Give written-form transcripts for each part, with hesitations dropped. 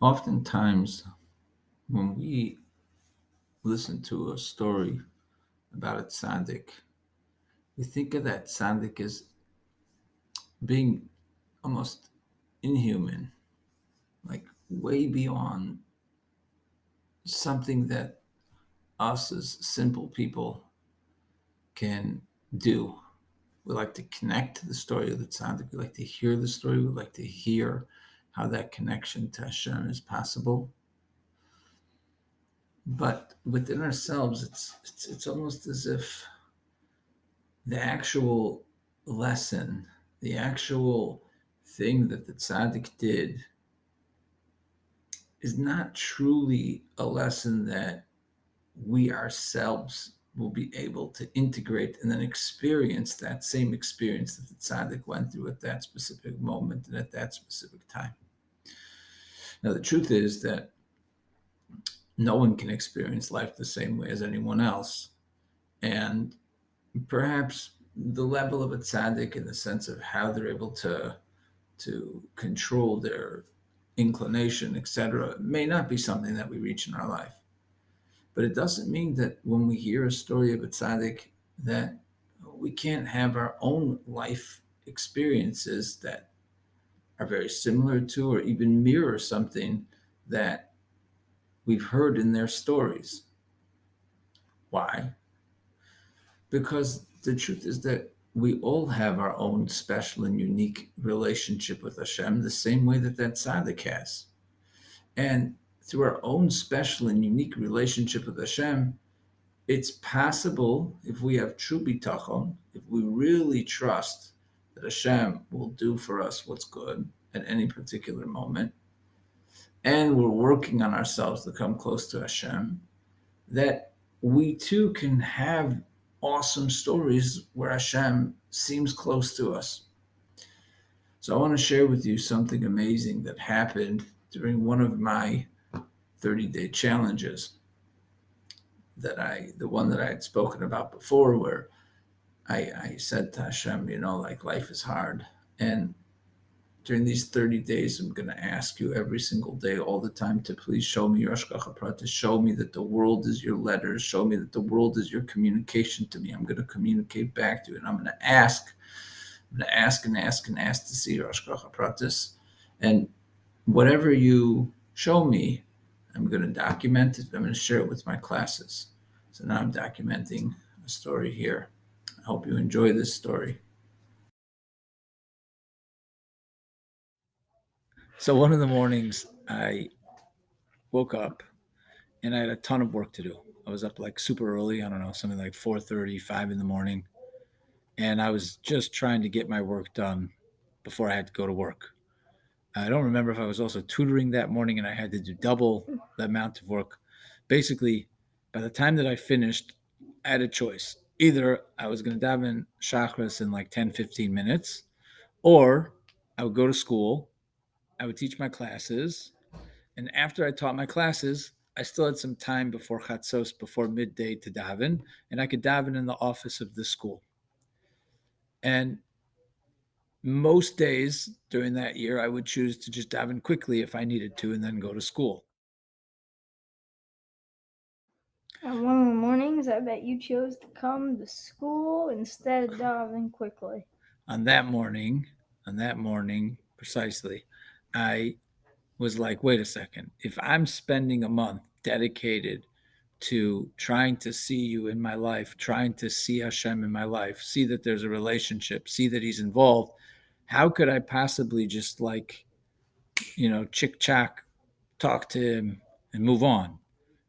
Oftentimes, when we listen to a story about a tzaddik, we think of that tzaddik as being almost inhuman, like way beyond something that us as simple people can do. We like to connect to the story of the tzaddik. We like to hear the story. We like to hear how that connection to Hashem is possible. But within ourselves, it's almost as if the actual lesson, the actual thing that the tzaddik did, is not truly a lesson that we ourselves will be able to integrate and then experience that same experience that the tzaddik went through at that specific moment and at that specific time. Now, the truth is that no one can experience life the same way as anyone else. And perhaps the level of a tzaddik in the sense of how they're able to control their inclination, etc., may not be something that we reach in our life. But it doesn't mean that when we hear a story of a tzaddik that we can't have our own life experiences that are very similar to or even mirror something that we've heard in their stories. Why? Because the truth is that we all have our own special and unique relationship with Hashem, the same way that that tzaddik has. And through our own special and unique relationship with Hashem, it's possible, if we have true bitachon, if we really trust that Hashem will do for us what's good at any particular moment, and we're working on ourselves to come close to Hashem, that we too can have awesome stories where Hashem seems close to us. So I want to share with you something amazing that happened during one of my 30-day challenges, the one that I had spoken about before, where I said to Hashem, like, life is hard. And during these 30 days, I'm going to ask you every single day, all the time, to please show me your Hashgacha Pratis, show me that the world is your letters, show me that the world is your communication to me. I'm going to communicate back to you, and I'm going to ask and ask to see your Hashgacha Pratis. And whatever you show me, I'm going to document it. I'm going to share it with my classes. So now I'm documenting a story here. I hope you enjoy this story. So one of the mornings I woke up and I had a ton of work to do. I was up like super early, I don't know, something like 4:30, 5 in the morning. And I was just trying to get my work done before I had to go to work. I don't remember if I was also tutoring that morning and I had to do double the amount of work. Basically, by the time that I finished, I had a choice. Either I was going to daven chakras in like 10, 15 minutes, or I would go to school, I would teach my classes, and after I taught my classes, I still had some time before chatzos, before midday to daven, and I could daven in the office of the school. And most days during that year, I would choose to just daven quickly if I needed to and then go to school. On one of the mornings, I bet you chose to come to school instead of davening quickly. On that morning, precisely, I was like, wait a second. If I'm spending a month dedicated to trying to see you in my life, trying to see Hashem in my life, see that there's a relationship, see that he's involved, how could I possibly just like, chick-chack, talk to him and move on?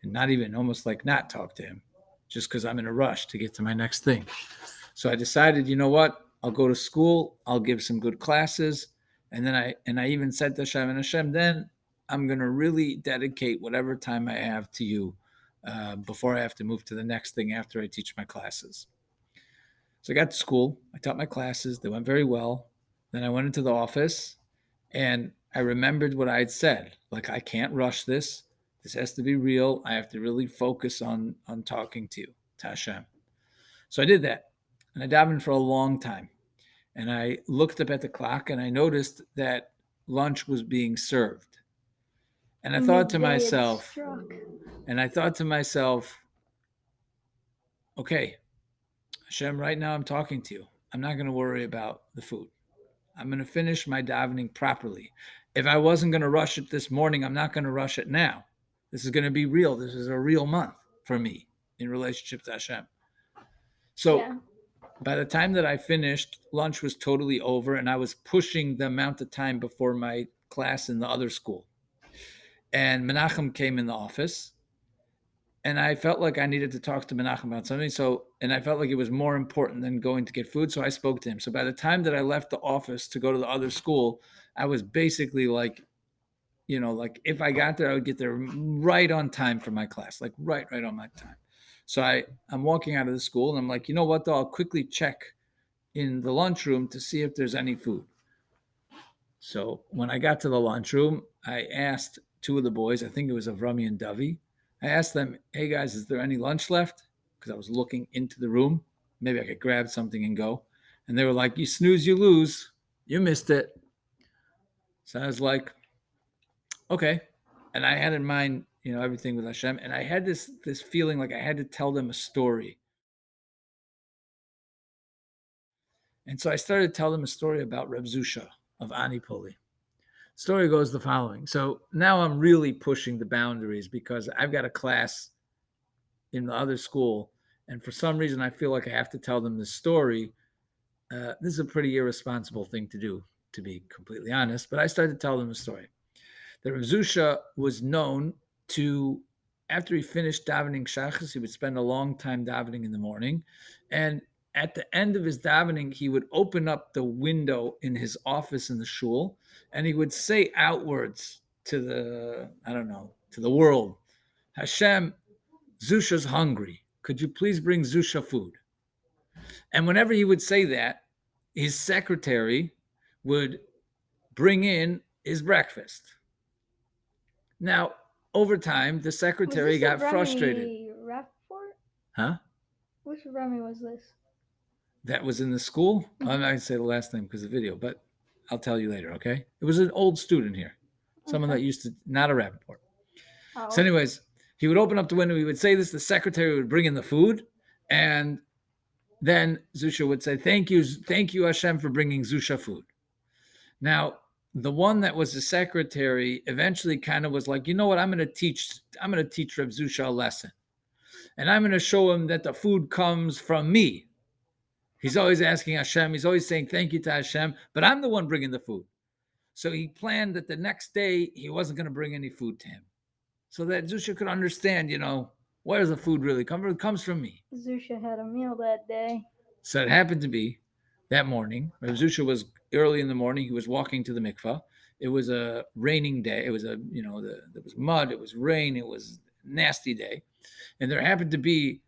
And not even almost like not talk to him just because I'm in a rush to get to my next thing. So I decided, you know what? I'll go to school. I'll give some good classes. And then I even said to Hashem, and Hashem, then I'm going to really dedicate whatever time I have to you before I have to move to the next thing after I teach my classes. So I got to school. I taught my classes. They went very well. Then I went into the office and I remembered what I had said. Like, I can't rush this. This has to be real. I have to really focus on talking to you, to Hashem. So I did that. And I davened for a long time. And I looked up at the clock and I noticed that lunch was being served. And I thought to Midday it myself, struck. okay, Hashem, right now I'm talking to you. I'm not going to worry about the food. I'm going to finish my davening properly. If I wasn't going to rush it this morning, I'm not going to rush it now. This is going to be real. This is a real month for me in relationship to Hashem. So Yeah. by the time that I finished, lunch was totally over, and I was pushing the amount of time before my class in the other school. And Menachem came in the office, and I felt like I needed to talk to Menachem about something. And I felt like it was more important than going to get food. So I spoke to him. So by the time that I left the office to go to the other school, I was basically like, like if I got there, I would get there right on time for my class, like right on my time. So I'm walking out of the school and I'm like, you know what, though? I'll quickly check in the lunchroom to see if there's any food. So when I got to the lunchroom, I asked two of the boys, I think it was Avrami and Davi, I asked them, hey guys, is there any lunch left? Because I was looking into the room. Maybe I could grab something and go. And they were like, you snooze, you lose. You missed it. So I was like, okay. And I had in mind, everything with Hashem. And I had this feeling like I had to tell them a story. And so I started to tell them a story about Reb Zusha of Anipoli. Story goes the following. So now I'm really pushing the boundaries because I've got a class in the other school. And for some reason, I feel like I have to tell them this story. This is a pretty irresponsible thing to do, to be completely honest. But I started to tell them a story. The Reb Zusha was known to, after he finished davening shachas, he would spend a long time davening in the morning. And at the end of his davening, he would open up the window in his office in the shul, and he would say outwards to the world, Hashem, Zusha's hungry. Could you please bring Zusha food? And whenever he would say that, his secretary would bring in his breakfast. Now, over time, the secretary got frustrated. Rapport? Huh? Which Remy was this? That was in the school? I'm not going to say the last name because of the video, but I'll tell you later, okay? It was an old student here. Someone that used to, not a Rappaport. Oh. So anyways, he would open up the window. He would say this. The secretary would bring in the food. And then Zusha would say, thank you, Hashem, for bringing Zusha food. Now, the one that was the secretary eventually kind of was like, you know what, I'm going to teach Reb Zusha a lesson. And I'm going to show him that the food comes from me. He's always asking Hashem. He's always saying thank you to Hashem, but I'm the one bringing the food. So he planned that the next day he wasn't going to bring any food to him. So that Zusha could understand, where does the food really come from? It comes from me. Zusha had a meal that day. So it happened to be that morning. Reb Zusha was early in the morning. He was walking to the mikvah. It was a raining day. It was there was mud. It was rain. It was a nasty day. And there happened to be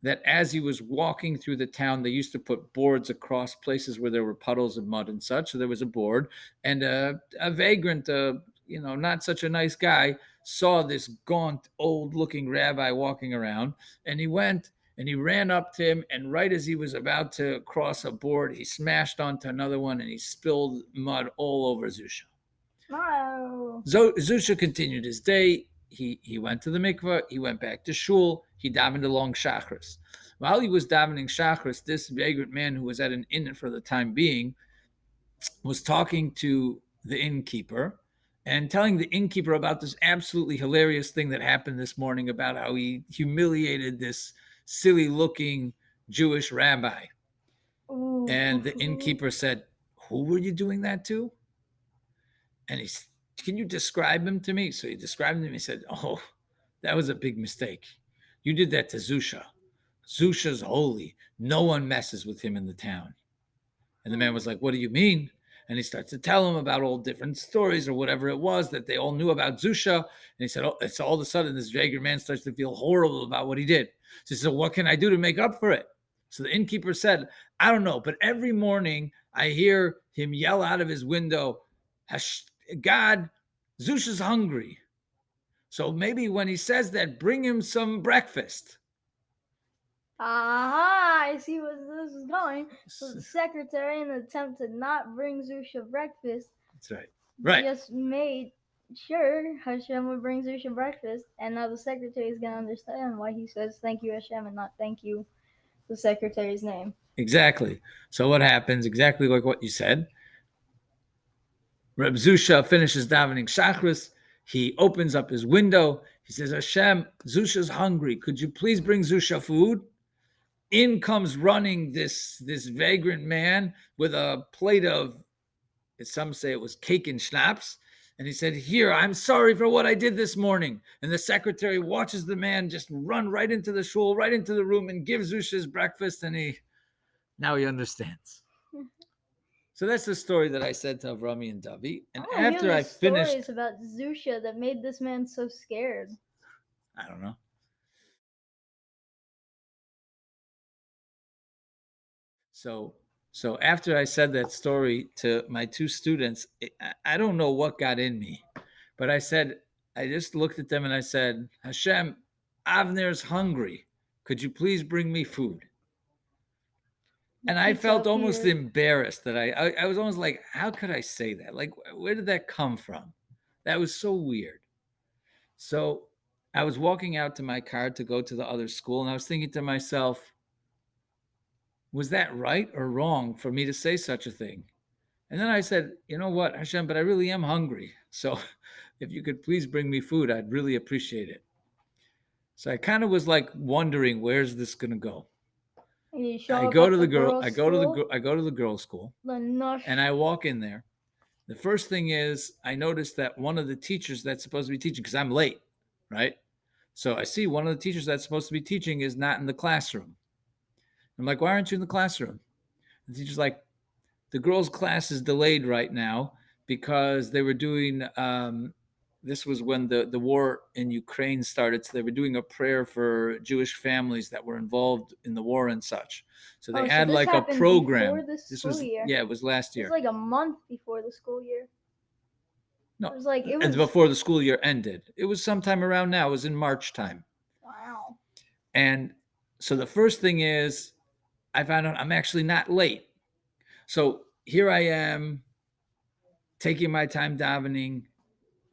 that as he was walking through the town, they used to put boards across places where there were puddles of mud and such. So there was a board, and a vagrant, not such a nice guy, saw this gaunt, old-looking rabbi walking around, and he went and he ran up to him, and right as he was about to cross a board, he smashed onto another one, and he spilled mud all over Zusha. No. Zusha continued his day. He went to the mikveh. He went back to shul. He davened along Shachris. While he was davening Shachris, this vagrant man who was at an inn for the time being was talking to the innkeeper and telling the innkeeper about this absolutely hilarious thing that happened this morning about how he humiliated this silly-looking Jewish rabbi. Ooh. And the innkeeper said, who were you doing that to? And he said, can you describe him to me? So he described him. He said, oh, that was a big mistake. You did that to Zusha. Zusha's holy. No one messes with him in the town. And the man was like, what do you mean? And he starts to tell him about all different stories or whatever it was that they all knew about Zusha. And he said, oh, it's all of a sudden this vagrant man starts to feel horrible about what he did. So he said, what can I do to make up for it? So the innkeeper said, I don't know, but every morning I hear him yell out of his window, God, Zusha's hungry. So maybe when he says that, bring him some breakfast. Aha, I see where this is going. So the secretary, in an attempt to not bring Zusha breakfast, that's right. just made sure, Hashem would bring Zusha breakfast, and now the secretary is gonna understand why he says thank you Hashem and not thank you the secretary's name. Exactly. So what happens? Exactly like what you said. Reb Zusha finishes davening Shachris. He opens up his window. He says, Hashem, Zusha's hungry. Could you please bring Zusha food? In comes running this vagrant man with a plate of, some say it was cake and schnapps. And he said, here, I'm sorry for what I did this morning. And the secretary watches the man just run right into the shul, right into the room, and gives Zusha his breakfast. And now he understands. So that's the story that I said to Avrami and Davi. And after I finished, stories about Zusha that made this man so scared. I don't know. So after I said that story to my two students, I don't know what got in me, but I just looked at them and I said, Hashem, Avner's hungry. Could you please bring me food? And I felt almost embarrassed that I was almost like, how could I say that? Like, where did that come from? That was so weird. So I was walking out to my car to go to the other school, and I was thinking to myself, was that right or wrong for me to say such a thing? And then I said, you know what, Hashem, but I really am hungry. So if you could please bring me food, I'd really appreciate it. So I kind of was like wondering, where's this going to go? I go to the girls' school, and I walk in there. The first thing is I noticed that one of the teachers that's supposed to be teaching, because I'm late, right? So I see one of the teachers that's supposed to be teaching is not in the classroom. I'm like, why aren't you in the classroom? The teacher's like, the girls' class is delayed right now because they were doing, this was when the war in Ukraine started. So they were doing a prayer for Jewish families that were involved in the war and such. So they had like a program. This was, yeah, it was last year. It was like a month before the school year. No, it was before the school year ended. It was sometime around now. It was in March time. Wow. And so the first thing is I found out I'm actually not late. So here I am taking my time davening,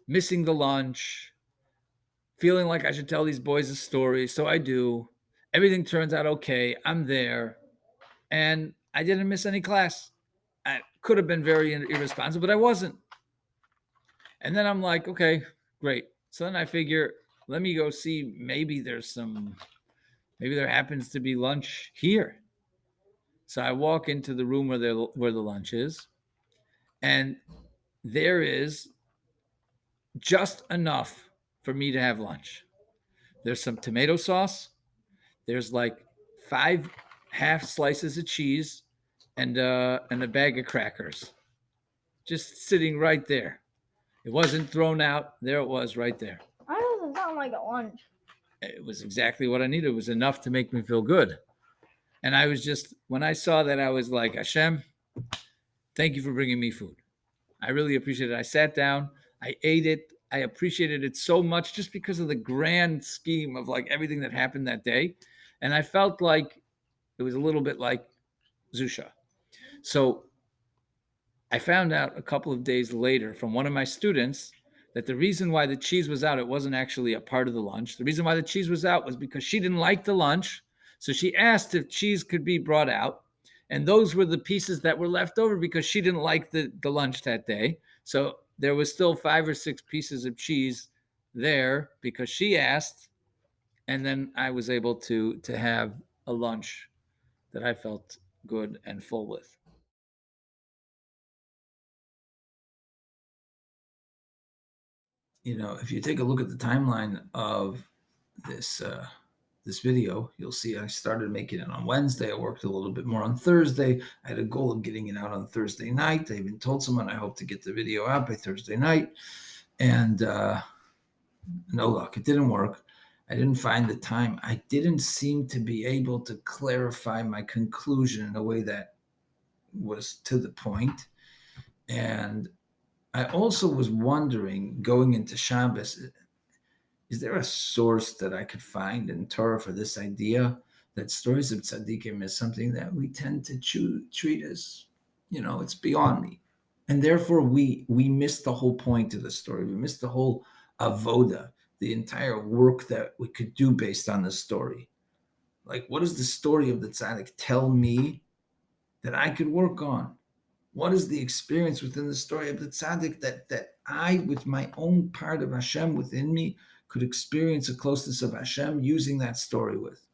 missing the lunch, feeling like I should tell these boys a story. So I do. Everything turns out okay. I'm there. And I didn't miss any class. I could have been very irresponsible, but I wasn't. And then I'm like, okay, great. So then I figure, let me go see, maybe there happens to be lunch here. So I walk into the room where the lunch is, and there is just enough for me to have lunch. There's some tomato sauce. There's like 5 half slices of cheese and a bag of crackers, just sitting right there. It wasn't thrown out. There it was right there. That doesn't sound like a lunch. It was exactly what I needed. It was enough to make me feel good. And I was just, when I saw that, I was like, Hashem, thank you for bringing me food. I really appreciate it. I sat down, I ate it. I appreciated it so much just because of the grand scheme of like everything that happened that day. And I felt like it was a little bit like Zusha. So I found out a couple of days later from one of my students that the reason why the cheese was out, it wasn't actually a part of the lunch. The reason why the cheese was out was because she didn't like the lunch. So she asked if cheese could be brought out. And those were the pieces that were left over because she didn't like the lunch that day. So there was still 5 or 6 pieces of cheese there because she asked. And then I was able to have a lunch that I felt good and full with. You know, if you take a look at the timeline of this this video, you'll see I started making it on Wednesday. I worked a little bit more on Thursday. I had a goal of getting it out on Thursday night. I even told someone I hope to get the video out by Thursday night. And no luck. It didn't work. I didn't find the time. I didn't seem to be able to clarify my conclusion in a way that was to the point. And I also was wondering, going into Shabbos, is there a source that I could find in Torah for this idea that stories of tzaddikim is something that we tend to treat as, you know, it's beyond me. And therefore, we miss the whole point of the story. We miss the whole avoda, the entire work that we could do based on the story. Like, what does the story of the tzaddik tell me that I could work on? What is the experience within the story of the tzaddik that I, with my own part of Hashem within me, could experience a closeness of Hashem using that story with?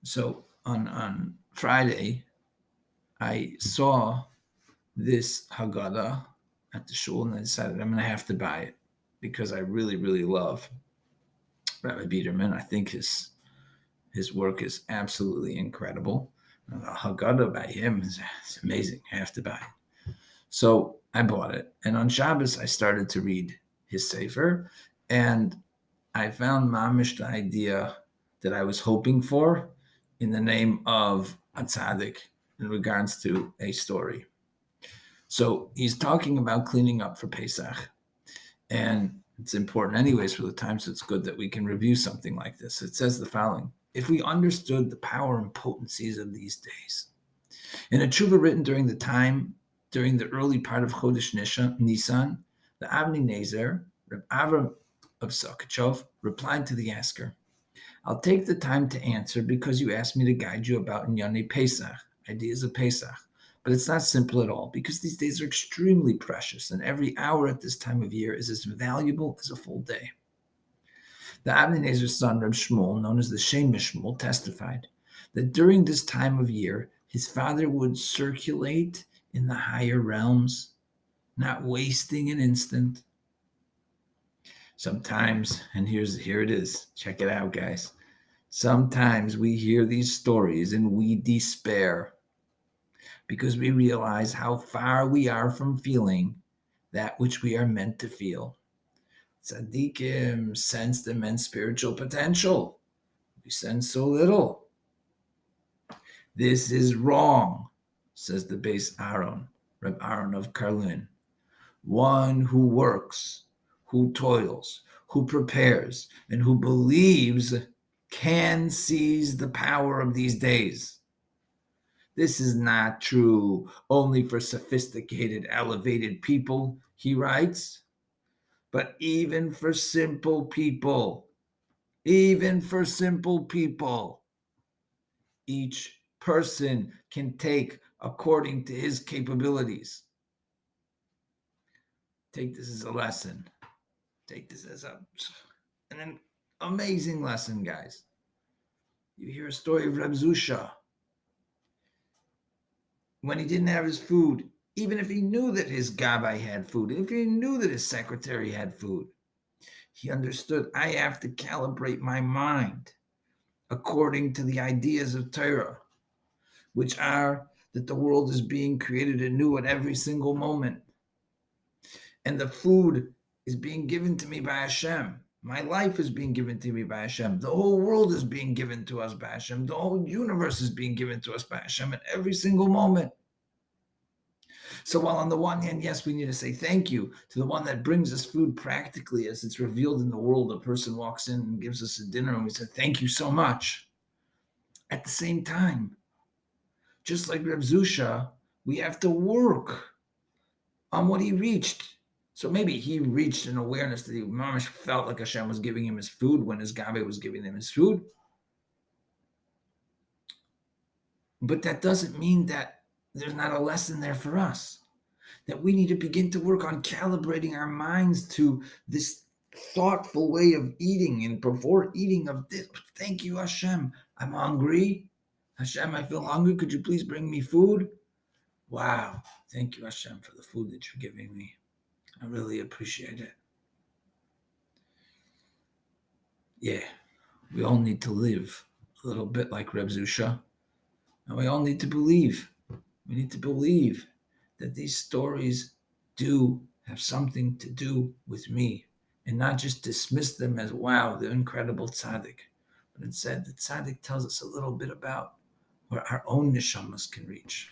So on Friday, I saw this Haggadah at the shul, and I decided I'm going to have to buy it because I really, really love Rabbi Biederman. I think his work is absolutely incredible. The Haggadah by him is amazing. I have to buy it. So I bought it. And on Shabbos, I started to read his Sefer. And I found mamish the idea that I was hoping for in the name of a tzaddik in regards to a story. So he's talking about cleaning up for Pesach. And it's important anyways for the time, so it's good that we can review something like this. It says the following: if we understood the power and potencies of these days. In a tshuva written during the early part of Chodesh Nisan, the Avni Nezer, Reb Avram of Sakachov, replied to the asker, I'll take the time to answer because you asked me to guide you about Inyane Pesach, ideas of Pesach. But it's not simple at all because these days are extremely precious and every hour at this time of year is as valuable as a full day. The Avnei Nezer's son, Reb Shmuel, known as the Shem Shmuel, testified that during this time of year, his father would circulate in the higher realms, not wasting an instant. Sometimes, and here it is, check it out, guys. Sometimes we hear these stories and we despair because we realize how far we are from feeling that which we are meant to feel. Tzaddikim sense the immense spiritual potential. We sense so little. This is wrong, says the base Aaron, Reb Aaron of Karlin. One who works, who toils, who prepares, and who believes can seize the power of these days. This is not true only for sophisticated, elevated people, he writes, but even for simple people. Even for simple people. Each person can take according to his capabilities. Take this as a lesson. Take this as an amazing lesson, guys. You hear a story of Reb Zusha. When he didn't have his food, even if he knew that his gabbai had food, if he knew that his secretary had food, he understood, I have to calibrate my mind according to the ideas of Torah, which are that the world is being created anew at every single moment. And the food is being given to me by Hashem. My life is being given to me by Hashem. The whole world is being given to us by Hashem. The whole universe is being given to us by Hashem at every single moment. So while on the one hand, yes, we need to say thank you to the one that brings us food practically as it's revealed in the world. A person walks in and gives us a dinner and we say, thank you so much. At the same time, just like Reb Zusha, we have to work on what he reached. So maybe he reached an awareness that he mamish felt like Hashem was giving him his food when his Gabe was giving him his food. But that doesn't mean that there's not a lesson there for us. That we need to begin to work on calibrating our minds to this thoughtful way of eating. And before eating of this, thank you, Hashem. I'm hungry. Hashem, I feel hungry. Could you please bring me food? Wow. Thank you, Hashem, for the food that you're giving me. I really appreciate it. Yeah, we all need to live a little bit like Reb Zusha. And we all need to believe. We need to believe that these stories do have something to do with me and not just dismiss them as, wow, the incredible tzaddik. But instead, the tzaddik tells us a little bit about where our own neshamas can reach.